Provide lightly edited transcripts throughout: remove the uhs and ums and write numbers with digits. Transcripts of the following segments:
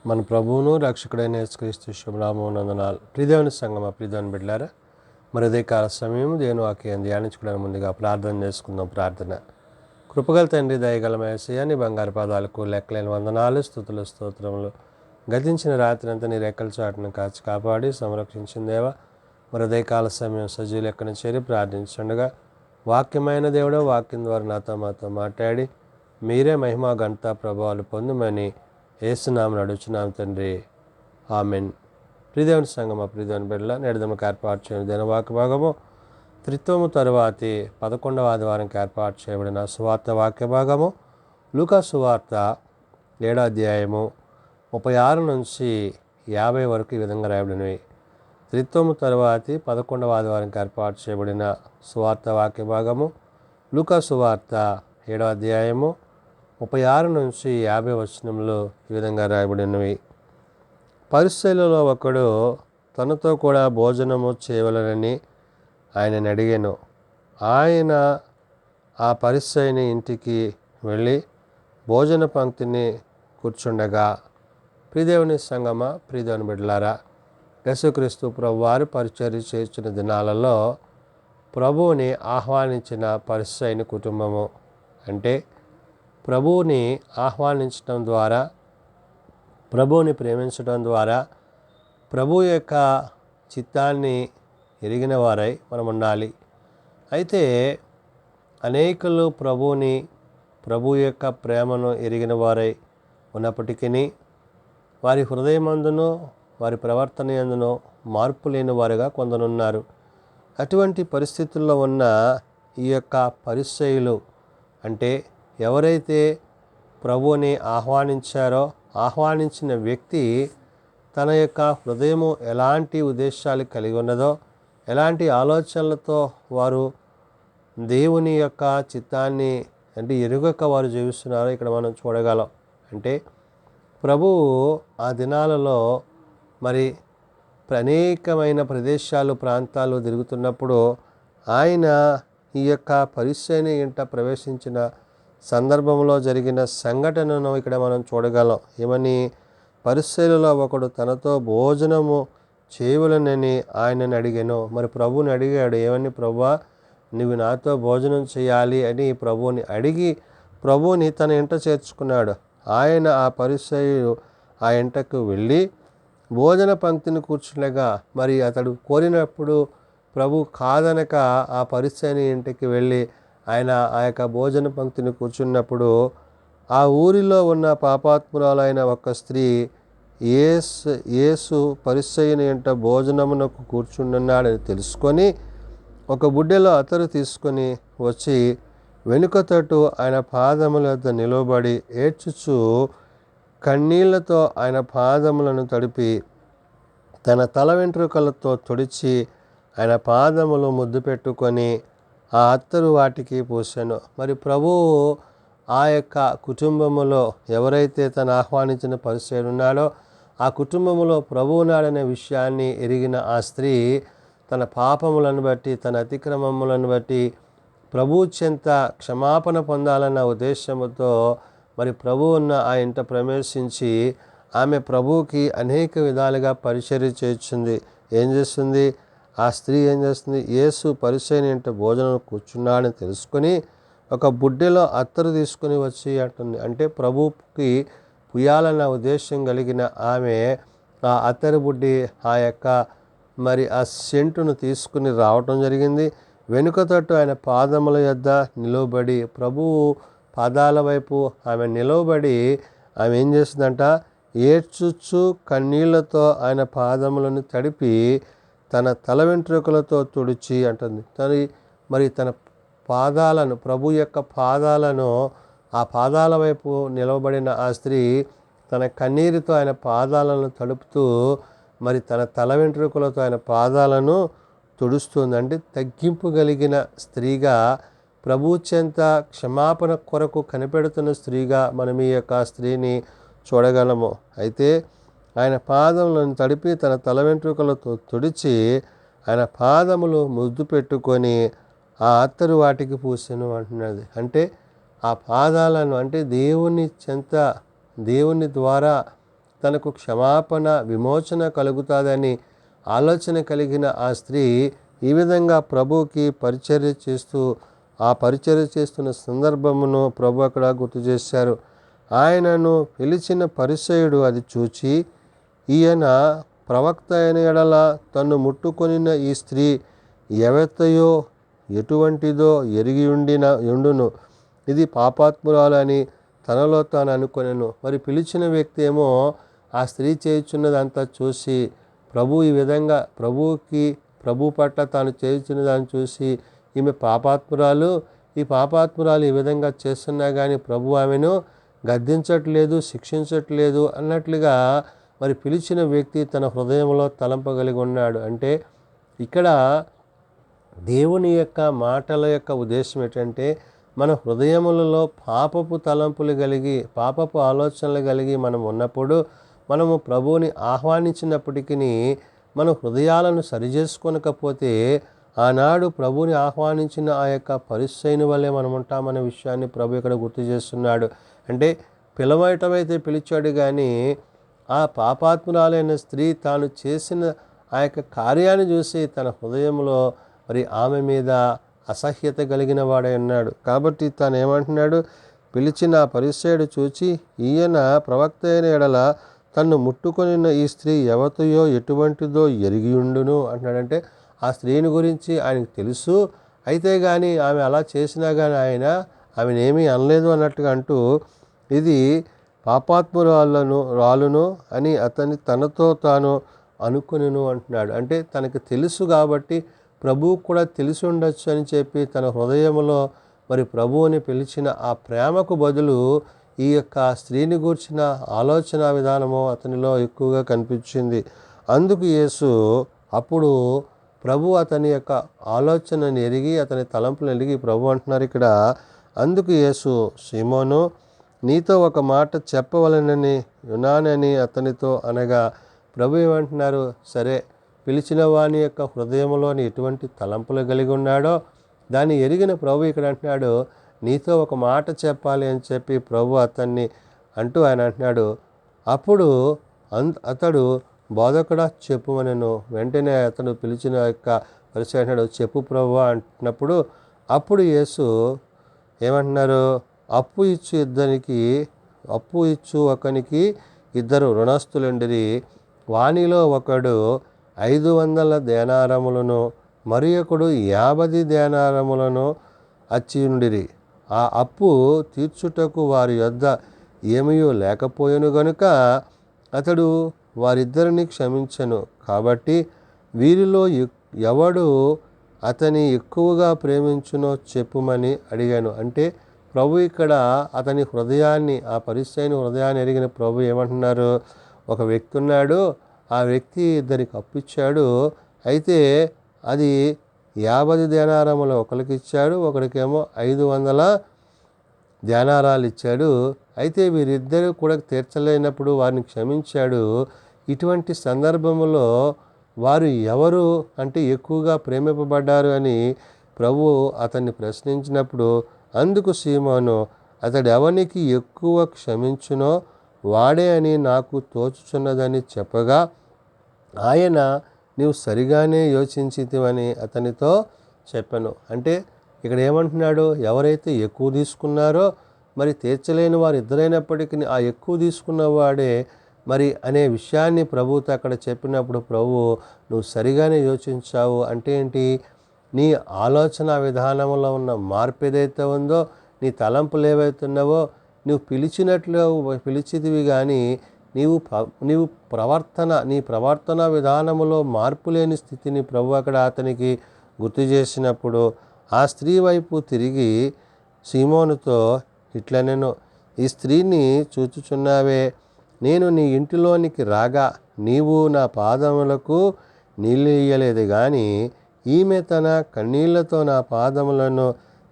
మన ప్రభువును రక్షకుడైన యేసుక్రీస్తు శుభనామమునందనాలు. ప్రియదేవుని సంగమా, ప్రియదేవుని బిడ్డలారా, మరి అదే కాల సమయం దేవుని వాక్యం ధ్యానించుకోవడానికి ముందుగా ప్రార్థన చేసుకుందాం. ప్రార్థన. కృపగల తండ్రి, దయగల యేసయ్య, నీ బంగారు పాదాలకు లెక్కలేని వందనాలు, స్తుతులు, స్తోత్రములు. గతించిన రాత్రి అంతా నీ రెక్కల చాటును కాచి కాపాడి సంరక్షించిందేవా, మరి అదే కాల సమయం సజీవ లెక్కన చేరి ప్రార్థించుండగా వాక్యమైన దేవుడో వాక్యం ద్వారా నాతో మాతో మాట్లాడి మీరే మహిమా ఘనత ప్రభావాలు పొందుమని యేసునామమున అడుగుచున్నాం తండ్రి, ఆమెన్. ప్రియదేవుని సంగమా, ప్రియదేవుని బిడ్డల, నేడుదములకు ఏర్పాటు చేయని దినవాక్య భాగము త్రిత్వము తరువాతి 11వ ఆదివారంకి ఏర్పాటు చేయబడిన సువార్త వాక్య భాగము లూకా సువార్త 7వ అధ్యాయము 36 నుంచి 50 వరకు ఈ విధంగా రాయబడినవి. త్రిత్వము తరువాతి 11వ ఆదివారంకి ఏర్పాటు చేయబడిన సువార్త వాక్య భాగము లూకా సువార్త 7వ అధ్యాయము 36 నుంచి 50 వచనములు ఈ విధంగా రాయబడినవి. పరిసయ్యులలో ఒకడు తనతో కూడా భోజనము చేయవలెనని ఆయనను అడిగాను. ఆయన ఆ పరిసయ్యుని ఇంటికి వెళ్ళి భోజన పంక్తిని కూర్చుండగా, ప్రియదేవుని సంగమా, ప్రియదేవుని బిడ్డలారా, యేసుక్రీస్తు ప్రభువారు పరిచర్య చేస్తున్న దినాలలో ప్రభువుని ఆహ్వానించిన పరిసయ్యుని కుటుంబము, అంటే ప్రభువుని ఆహ్వానించడం ద్వారా, ప్రభువుని ప్రేమించడం ద్వారా ప్రభు యొక్క చిత్తాన్ని ఎరిగిన వారై మనం ఉండాలి. అయితే అనేకులు ప్రభు యొక్క ప్రేమను ఎరిగిన వారై ఉన్నప్పటికీ వారి హృదయమందును వారి ప్రవర్తన యందును మార్పు లేని వారుగా కొందరున్నారు. అటువంటి పరిస్థితుల్లో ఉన్న ఈ యొక్క పరిసయ్యులు, అంటే ఎవరైతే ప్రభువుని ఆహ్వానించారో ఆహ్వానించిన వ్యక్తి తన యొక్క హృదయము ఎలాంటి ఉద్దేశాలు కలిగి ఉన్నదో, ఎలాంటి ఆలోచనలతో వారు దేవుని యొక్క చిత్తాన్ని అంటే ఎరుగక వారు జీవిస్తున్నారో ఇక్కడ మనం చూడగలం. అంటే ప్రభువు ఆ దినాలలో మరి అనేకమైన ప్రదేశాలు ప్రాంతాలు తిరుగుతున్నప్పుడు ఆయన ఈ యొక్క పరిసయ్యుని ఇంట ప్రవేశించిన సందర్భంలో జరిగిన సంఘటనను ఇక్కడ మనం చూడగలం. ఏమని? పరిసయ్యులలో ఒకడు తనతో భోజనము చేయవలెనని ఆయనను అడిగాను. మరి ప్రభువుని అడిగాడు, ఏమని? ప్రభువా, నువ్వు నాతో భోజనం చేయాలి అని ప్రభువుని అడిగి ప్రభువుని తన ఇంట చేర్చుకున్నాడు. ఆయన ఆ పరిసయ్యుడు ఆ ఇంటకు వెళ్ళి భోజన పంక్తిని కూర్చుండగా, మరి అతడు కోరినప్పుడు ప్రభు కాదనక ఆ పరిసయ్యుని ఇంటికి వెళ్ళి ఆయన ఆ యొక్క భోజన పంక్తిని కూర్చున్నప్పుడు ఆ ఊరిలో ఉన్న పాపాత్మురాలైన ఒక స్త్రీ యేసు పరిసయ్యుని ఇంట భోజనమునకు కూర్చుంటున్నాడని తెలుసుకొని ఒక బుడ్డెలో అతరు తీసుకొని వచ్చి వెనుక తట్టు ఆయన పాదముల వద్ద నిలబడి ఏడ్చుచు కన్నీళ్లతో ఆయన పాదములను తడిపి తన తల వెంట్రుకలతో తుడిచి ఆయన పాదములు ముద్దు పెట్టుకొని ఆ అత్తరు వాటికి పూసెను. మరి ప్రభువు ఆ యొక్క కుటుంబములో ఎవరైతే తను ఆహ్వానించిన పరిసయ్యుడు ఉన్నాడో ఆ కుటుంబంలో ప్రభువు నాడనే విషయాన్ని ఎరిగిన ఆ స్త్రీ తన పాపములను బట్టి, తన అతిక్రమములను బట్టి ప్రభువు చెంత క్షమాపణ పొందాలన్న ఉద్దేశముతో మరి ప్రభువు ఉన్న ఆ ఇంట ప్రవేశించి ఆమె ప్రభువుకి అనేక విధాలుగా పరిచర్య చేస్తుంది. ఏం చేస్తుంది? ఆ స్త్రీ ఏం చేస్తుంది? యేసు పరిసయ్యుని ఇంట భోజనం కూర్చున్నాడని తెలుసుకొని ఒక బుడ్డెలో అత్తరు తీసుకుని వచ్చి అంటుంది. అంటే ప్రభువుకి పుయ్యాలన్న ఉద్దేశం కలిగిన ఆమె ఆ అత్తరు బుడ్డి ఆ యొక్క మరి ఆ సెంటును తీసుకుని రావటం జరిగింది. వెనుక తట్టు ఆయన పాదముల యొద్ద నిలవబడి, ప్రభువు పాదాల వైపు ఆమె నిలవబడి ఆమె ఏం చేస్తుందంట? ఏడ్చుచు కన్నీళ్లతో ఆయన పాదములను తడిపి తన తల వెంట్రుకలతో తుడిచి అంటుంది. తన పాదాలను, ప్రభు యొక్క పాదాలను, ఆ పాదాల వైపు నిలవబడిన ఆ స్త్రీ తన కన్నీరుతో ఆయన పాదాలను తడుపుతూ మరి తన తల వెంట్రుకలతో ఆయన పాదాలను తుడుస్తుంది. అంటే తగ్గింపు కలిగిన స్త్రీగా, ప్రభు చెంత క్షమాపణ కొరకు కనిపెడుతున్న స్త్రీగా మనం ఈ యొక్క స్త్రీని చూడగలము. అయితే ఆయన పాదములను తడిపి తన తల వెంట్రుకలతో తుడిచి ఆయన పాదములు ముద్దు పెట్టుకొని ఆ అత్తరు వాటికి పూసెను అంటున్నది. అంటే ఆ పాదాలను, అంటే దేవుని ద్వారా తనకు క్షమాపణ విమోచన కలుగుతుందని ఆలోచన కలిగిన ఆ స్త్రీ ఈ విధంగా ప్రభువుకి పరిచర్య చేస్తూ ఆ పరిచర్య చేస్తున్న సందర్భమును ప్రభు అక్కడ గుర్తు చేశారు. ఆయనను పిలిచిన పరిసయుడు అది చూచి, ఈయన ప్రవక్త అయిన ఎడల తన్ను ముట్టుకొనిన ఈ స్త్రీ ఎవతయో ఎటువంటిదో ఎరిగి ఉండును, ఇది పాపాత్మురాలని తనలో తాను అనుకొనెను. మరి పిలిచిన వ్యక్తి ఏమో ఆ స్త్రీ చేయుచున్నదంతా చూసి ఈ విధంగా ప్రభు పట్ల తాను చేయుచున్నదాన్ని చూసి ఈమె పాపాత్మురాలు, ఈ పాపాత్మురాలు ఈ విధంగా చేస్తున్నా కానీ ప్రభు ఆమెను గద్దించట్లేదు, శిక్షించట్లేదు అన్నట్లుగా మరి పిలిచిన వ్యక్తి తన హృదయంలో తలంపగలిగి ఉన్నాడు. అంటే ఇక్కడ దేవుని యొక్క మాటల యొక్క ఉద్దేశం ఏంటంటే, మన హృదయములలో పాపపు తలంపులు కలిగి పాపపు ఆలోచనలు కలిగి మనం ఉన్నప్పుడు మనము ప్రభువుని ఆహ్వానించినప్పటికీ మన హృదయాలను సరిచేసుకొనకపోతే ఆనాడు ప్రభువుని ఆహ్వానించిన ఆ యొక్క పరిసయ్యుని వల్లే మనం ఉంటామనే విషయాన్ని ప్రభు ఇక్కడ గుర్తు చేస్తున్నాడు. అంటే పిలవటం అయితే పిలిచాడు, కానీ ఆ పాపాత్మురాలైన స్త్రీ తాను చేసిన ఆ యొక్క కార్యాన్ని చూసి తన హృదయంలో మరి ఆమె మీద అసహ్యత కలిగిన వాడై ఉన్నాడు. కాబట్టి తాను ఏమంటున్నాడు, పిలిచిన ఆ పరిసయ్యుడు చూచి, ఈయన ప్రవక్త అయిన ఎడల తన్ను ముట్టుకొనిన ఈ స్త్రీ ఎవతయో ఎటువంటిదో ఎరిగి ఉండును అంటున్నాడంటే ఆ స్త్రీని గురించి ఆయనకు తెలుసు, అయితే కానీ ఆమె అలా చేసినా కానీ ఆయన ఆమెనేమీ అనలేదు అన్నట్టుగా అంటూ, ఇది రాలును అని తనతో తాను అనుకునేను అంటున్నాడు. అంటే తనకు తెలుసు కాబట్టి ప్రభువు కూడా తెలిసి ఉండొచ్చు అని చెప్పి తన హృదయంలో మరి ప్రభువుని పిలిచిన ఆ ప్రేమకు బదులు ఈ యొక్క స్త్రీని గూర్చిన ఆలోచన విధానము అతనిలో ఎక్కువగా కనిపించింది. అందుకు యేసు అప్పుడు ప్రభు అతని యొక్క ఆలోచనని ఎరిగి అతని తలంపులను ఎరిగి ప్రభు అంటున్నారు ఇక్కడ, అందుకు యేసు, సీమోను, నీతో ఒక మాట చెప్పవలనని యునానని అతనితో అనగా, ప్రభు ఏమంటున్నారు, సరే పిలిచిన వాని యొక్క హృదయంలోని ఎటువంటి తలంపులు కలిగి ఉన్నాడో దాన్ని ఎరిగిన ప్రభు ఇక్కడ అంటున్నాడు, నీతో ఒక మాట చెప్పాలి అని చెప్పి ప్రభు అతన్ని అంటూ ఆయన అంటున్నాడు. అప్పుడు అతడు బోధకుడా చెప్పుమనెను. వెంటనే అతడు పిలిచిన యొక్క పరిచయం అంటున్నాడు, చెప్పు ప్రభు అంటున్నప్పుడు అప్పుడు యేసు ఏమంటున్నారు, అప్పు ఇచ్చు ఒకనికి ఇద్దరు రుణస్థులుండిరి. వానిలో ఒకడు 500 దేనారములను మరి ఒకడు 50 దేనారములను అచ్చియుండిరి. ఆ అప్పు తీర్చుటకు వారి యొద్ద ఏమీయూ లేకపోయెను గనుక అతడు వారిద్దరిని క్షమించెను. కాబట్టి వీరిలో ఎవడు అతని ఎక్కువగా ప్రేమించునో చెప్పుమని అడిగాను. అంటే ప్రభు ఇక్కడ అతని హృదయాన్ని, ఆ పరిసయ్యుని హృదయాన్ని ఎరిగిన ప్రభు ఏమంటున్నారు, ఒక వ్యక్తి ఉన్నాడు, ఆ వ్యక్తి ఇద్దరికి అప్పిచ్చాడు, అయితే అది 50 దేనారములు ఒకరికి ఇచ్చాడు, ఒకరికేమో 500 దేనారాలు ఇచ్చాడు. అయితే వీరిద్దరూ కూడా తీర్చలేనప్పుడు వారిని క్షమించాడు. ఇటువంటి సందర్భంలో వారు ఎవరు అంటే ఎక్కువగా ప్రేమింపబడ్డారు అని ప్రభు అతన్ని ప్రశ్నించినప్పుడు, అందుకు సీమోను, అతడు ఎవనికి ఎక్కువ క్షమించునో వాడే అని నాకు తోచుచున్నదని చెప్పగా, ఆయన నీవు సరిగానే యోచించితివని అతనితో చెప్పాను. అంటే ఇక్కడ ఏమంటున్నాడు, ఎవరైతే ఎక్కువ తీసుకున్నారో మరి తీర్చలేని వారు ఇద్దరైనప్పటికీ ఆ ఎక్కువ తీసుకున్నవాడే మరి అనే విషయాన్ని ప్రభుతో అక్కడ చెప్పినప్పుడు, ప్రభు నువ్వు సరిగానే యోచించావు అంటే ఏంటి, నీ ఆలోచన విధానంలో ఉన్న మార్పు ఏదైతే ఉందో, నీ తలంపులు ఏవైతున్నావో, నువ్వు పిలిచితివి కానీ నీ ప్రవర్తన విధానములో మార్పు లేని స్థితిని ప్రభు అక్కడ అతనికి గుర్తు చేసినప్పుడు ఆ స్త్రీ వైపు తిరిగి సీమోనుతో ఇట్లనెను, ఈ స్త్రీని చూచుచున్నావే, నేను నీ ఇంటిలోనికి రాగా నీవు నా పాదములకు నీళ్ళు ఇయ్యలేదు, కానీ ఈమె తన కన్నీళ్లతో నా పాదములను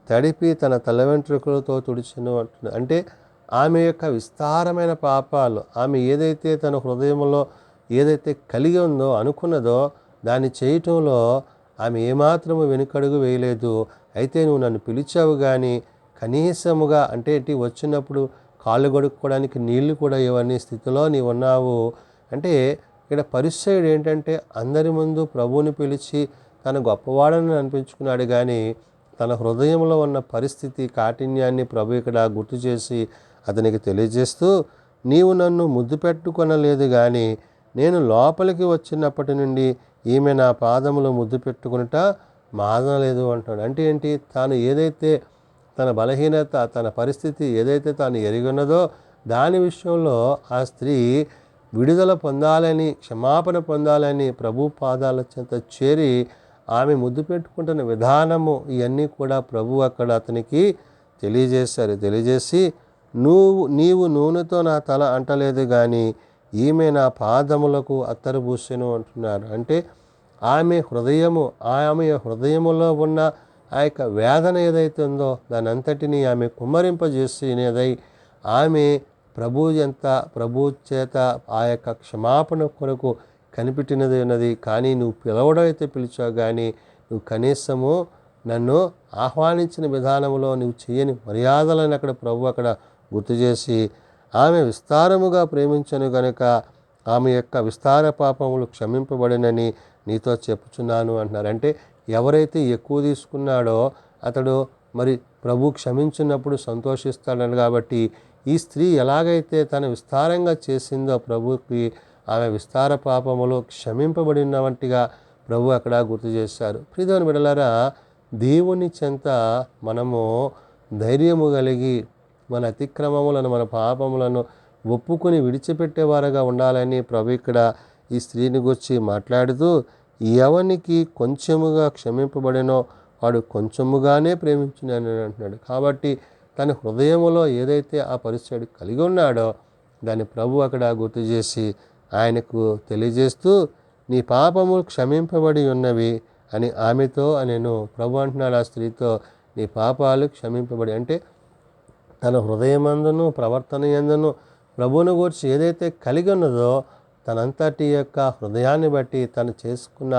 తడిపి తన తల వెంట్రుకలతో తుడిచెను అంటుంది. అంటే ఆమె యొక్క విస్తారమైన పాపాలు, ఆమె ఏదైతే తన హృదయంలో ఏదైతే కలిగి ఉందో అనుకున్నదో దాన్ని చేయటంలో ఆమె ఏమాత్రము వెనుకడుగు వేయలేదు. అయితే నువ్వు నన్ను పిలిచావు కానీ కనీసముగా అంటే వచ్చినప్పుడు కాళ్ళు కడుక్కోవడానికి నీళ్లు కూడా ఇవన్నీ స్థితిలో నీవు ఉన్నావు అంటే ఇక్కడ పరిసయ్యుడు ఏంటంటే అందరి ముందు ప్రభువుని పిలిచి తన గొప్పవాడని అనిపించుకున్నాడు, కానీ తన హృదయంలో ఉన్న పరిస్థితి కాఠిన్యాన్ని ప్రభు ఇక్కడ గుర్తు చేసి అతనికి తెలియజేస్తూ, నీవు నన్ను ముద్దు పెట్టుకొనలేదు, కానీ నేను లోపలికి వచ్చినప్పటి నుండి ఈమె నా పాదములు ముద్దు పెట్టుకునుట మానలేదు అంటున్నాడు. అంటే ఏంటి? తాను ఏదైతే తన బలహీనత, తన పరిస్థితి ఏదైతే తాను ఎరిగిన్నదో దాని విషయంలో ఆ స్త్రీ విడుదల పొందాలని, క్షమాపణ పొందాలని ప్రభు పాదాల చెంత చేరి ఆమె ముద్దు పెట్టుకుంటున్న విధానము ఇవన్నీ కూడా ప్రభు అక్కడ అతనికి తెలియజేశారు. తెలియజేసి నీవు నూనెతో నా తల అంటలేదు, కానీ ఈమె నా పాదములకు అత్తరు పూసెను అంటున్నారు. అంటే ఆమె హృదయములో ఉన్న ఆ యొక్క వేదన ఏదైతే ఉందో దాని అంతటినీ ఆమె కుమ్మరింపజేసినదై ఆమె ప్రభు చేత ఆ యొక్క క్షమాపణ కొరకు కనిపెట్టినది ఉన్నది. కానీ నువ్వు పిలవడం అయితే పిలిచావు, కానీ నువ్వు కనీసము నన్ను ఆహ్వానించిన విధానంలో నువ్వు చేయని మర్యాదలను అక్కడ ప్రభు అక్కడ గుర్తు చేసి, ఆమె విస్తారముగా ప్రేమించను గనుక ఆమె యొక్క విస్తార పాపములు క్షమింపబడినని నీతో చెప్పుచున్నాను అంటున్నారు. అంటే ఎవరైతే ఎక్కువ తీసుకున్నాడో అతడు మరి ప్రభు క్షమించినప్పుడు సంతోషిస్తాడని, కాబట్టి ఈ స్త్రీ ఎలాగైతే తను విస్తారంగా చేసిందో ప్రభుకి ఆమె విస్తార పాపములు క్షమింపబడిన వంటిగా ప్రభు అక్కడ గుర్తు చేశారు. ప్రియమైన బిడ్డలారా, దేవుని చెంత మనము ధైర్యము కలిగి మన అతిక్రమములను, మన పాపములను ఒప్పుకొని విడిచిపెట్టేవారుగా ఉండాలని ప్రభు ఇక్కడ ఈ స్త్రీని గురించి మాట్లాడుతూ, ఎవనికి కొంచెముగా క్షమింపబడినో వాడు కొంచెముగానే ప్రేమించునని అంటున్నాడు. కాబట్టి తన హృదయములో ఏదైతే ఆ పరిస్థితి కలిగి ఉన్నాడో దాన్ని ప్రభు అక్కడ గుర్తు చేసి ఆయనకు తెలియజేస్తూ, నీ పాపములు క్షమింపబడి ఉన్నవి అని ఆమెతో నేను ప్రభు అంటున్నాడు ఆ స్త్రీతో, నీ పాపాలు క్షమింపబడి. అంటే తన హృదయమందును ప్రవర్తన యందును ప్రభువును గురించి ఏదైతే కలిగి ఉన్నదో తనంతటి యొక్క హృదయాన్ని బట్టి తను చేసుకున్న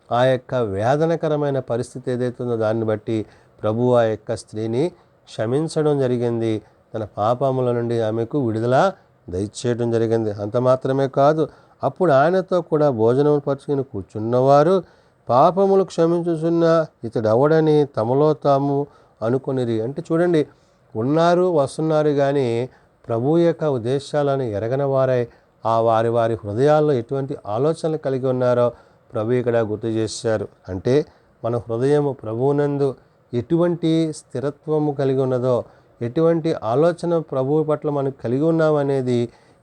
ఆ యొక్క వేదనకరమైన పరిస్థితి ఏదైతే ఉందో దాన్ని బట్టి ప్రభు ఆ యొక్క స్త్రీని క్షమించడం జరిగింది. తన పాపముల నుండి ఆమెకు విడుదల దయచేయడం జరిగింది. అంత మాత్రమే కాదు, అప్పుడు ఆయనతో కూడా భోజనం పరుచుకుని కూర్చున్నవారు పాపములు క్షమించుచున్న ఇతడెవడని తమలో తాము అనుకొనిరి. అంటే చూడండి, వస్తున్నారు కానీ ప్రభు యొక్క ఉద్దేశాలను ఎరగని వారై ఆ వారి హృదయాల్లో ఎటువంటి ఆలోచనలు కలిగి ఉన్నారో ప్రభు ఇక్కడ గుర్తు చేశారు. అంటే మన హృదయము ప్రభువునందు ఎటువంటి స్థిరత్వము కలిగి ఉన్నదో, ఎటువంటి ఆలోచన ప్రభువు పట్ల మనం కలిగి ఉన్నామనేది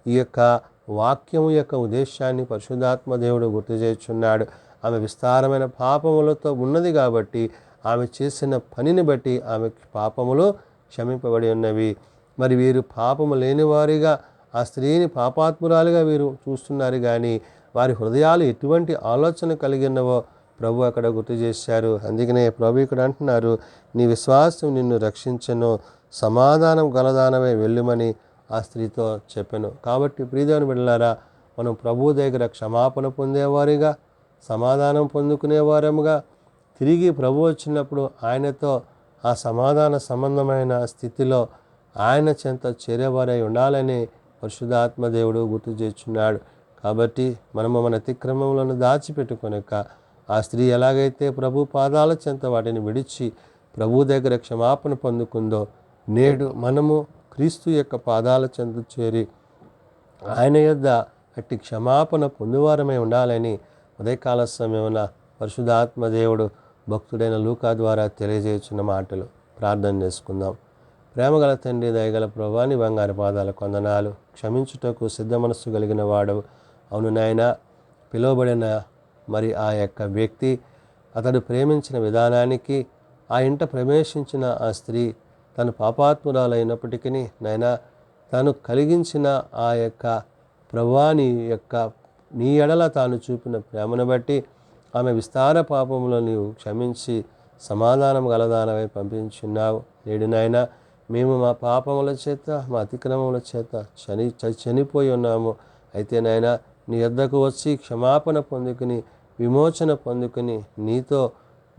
ఈ యొక్క వాక్యము యొక్క ఉద్దేశాన్ని పరిశుద్ధాత్మ దేవుడు గుర్తు చేస్తున్నాడు. ఆమె విస్తారమైన పాపములతో ఉన్నది కాబట్టి ఆమె చేసిన పనిని బట్టి ఆమె పాపములు క్షమింపబడి ఉన్నవి. మరి వీరు పాపము లేనివారిగా ఆ స్త్రీని పాపాత్మురాలుగా వీరు చూస్తున్నారు, కానీ వారి హృదయాలు ఎటువంటి ఆలోచన కలిగినవో ప్రభు అక్కడ గుర్తు చేశారు. అందుకనే ప్రభు ఇక్కడ అంటున్నారు, నీ విశ్వాసం నిన్ను రక్షించను, సమాధానం గలదానమే వెళ్ళుమని ఆ స్త్రీతో చెప్పాను. కాబట్టి ప్రియదేవుని బిడ్డలారా, మనం ప్రభు దగ్గర క్షమాపణ పొందేవారిగా, సమాధానం పొందుకునేవారముగా, తిరిగి ప్రభు వచ్చినప్పుడు ఆయనతో ఆ సమాధాన సంబంధమైన స్థితిలో ఆయన చెంత చేరేవారై ఉండాలని పరిశుద్ధాత్మ దేవుడు గుర్తు చేస్తున్నాడు. కాబట్టి మనము మన అతిక్రమములను దాచిపెట్టుకొనక ఆ స్త్రీ ఎలాగైతే ప్రభు పాదాల చెంత వాటిని విడిచి ప్రభు దగ్గర క్షమాపణ పొందుకుందో, నేడు మనము క్రీస్తు యొక్క పాదాల చెంత చేరి ఆయన యొద్ద అట్టి క్షమాపణ పొందువారమై ఉండాలని ఉదయకాల సమయమున పరిశుద్ధాత్మ దేవుడు భక్తుడైన లూకా ద్వారా తెలియజేస్తున్న మాటలు ప్రార్థన చేసుకుందాం. ప్రేమగల తండ్రి, దయగల ప్రభువా, నీ బంగారు పాదాలకు వందనాలు. క్షమించుటకు సిద్ధ మనస్సు కలిగిన వాడు. అవును నాయన, పిలువబడిన మరి ఆ యొక్క వ్యక్తి అతడు ప్రేమించిన విధానానికి ఆ ఇంట ప్రవేశించిన ఆ స్త్రీ తను పాపాత్మురాలైనప్పటికీ నాయన తాను కలిగించిన ఆ యొక్క ప్రభువాని యొక్క నీ ఎడల తాను చూపిన ప్రేమను బట్టి ఆమె విస్తార పాపములను నీవు క్షమించి సమాధానం గలదానమై పంపించున్నావు. నేడు నాయన మేము మా పాపముల చేత, మా అతిక్రమముల చేత చనిపోయి ఉన్నాము. అయితే నాయన నీ యొద్దకు వచ్చి క్షమాపణ పొందుకుని విమోచన పొందుకుని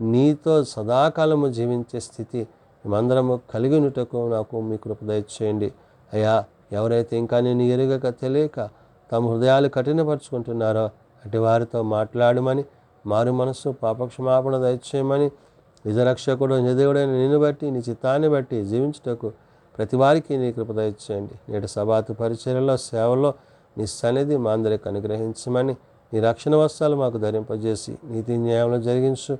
నీతో సదాకాలము జీవించే స్థితి మేమందరము కలిగినటకు నాకు మీ కృప దయచేయండి. అయ్యా, ఎవరైతే ఇంకా నేను ఎరుగక తెలియక తమ హృదయాలు కఠినపరుచుకుంటున్నారో అటు వారితో మాట్లాడమని, మారు మనస్సు పాపక్షమాపణ దయచేయమని, నిజరక్షకుడు నిజదేవుడైన నిన్ను బట్టి నీ చిత్తాన్ని బట్టి జీవించుటకు ప్రతి వారికి నీ కృప దయచేయండి. నేటి సబాతు పరిచర్యలో సేవలో నీ సన్నిధి మా అందరికి అనుగ్రహించమని, నీ రక్షణ వస్త్రాలు మాకు ధరింపజేసి నీతి న్యాయంలో జరిగించు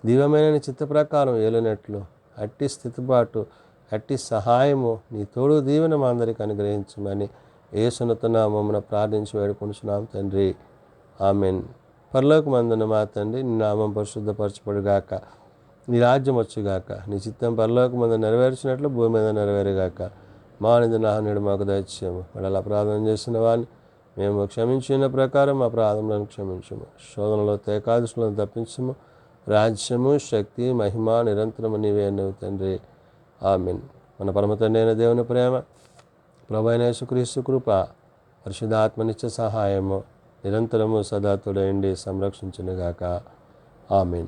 దివ్యమైన నీ చిత్త ప్రకారం ఏలునట్లు అట్టి స్థితిపాటు అట్టి సహాయము నీ తోడు దీవెన మా అందరికి అనుగ్రహించమని యేసునత నామమున ప్రార్థించి వేడుకొనుచున్నాం తండ్రి. ఆమెన్. పరలోకమందున మా తండ్రి, నీ నామం పరిశుద్ధపరచబడుగాక, నీ రాజ్యం వచ్చుగాక, నీ చిత్తం పరలోకమందు నెరవేర్చినట్లు భూమి మీద నెరవేరుగాక. మా నిందనాహనుడు మాకు దయచేయము. మనల్ని అపరాధం చేసిన వారిని మేము క్షమించిన ప్రకారం అపరాధములను క్షమించము. శోధనలో ఏకాదశులను తప్పించము. రాజ్యము, శక్తి, మహిమ నిరంతరము నీవే నువ్వు తండ్రి. ఆమెన్. మన పరమ తండ్రి అయిన దేవుని ప్రేమ, ప్రభువైన యేసుక్రీస్తు కృప, పరిశుద్ధాత్మనిత్య సహాయము నిరంతరము సదా తోడైండి సంరక్షించునుగాక. ఆమెన్.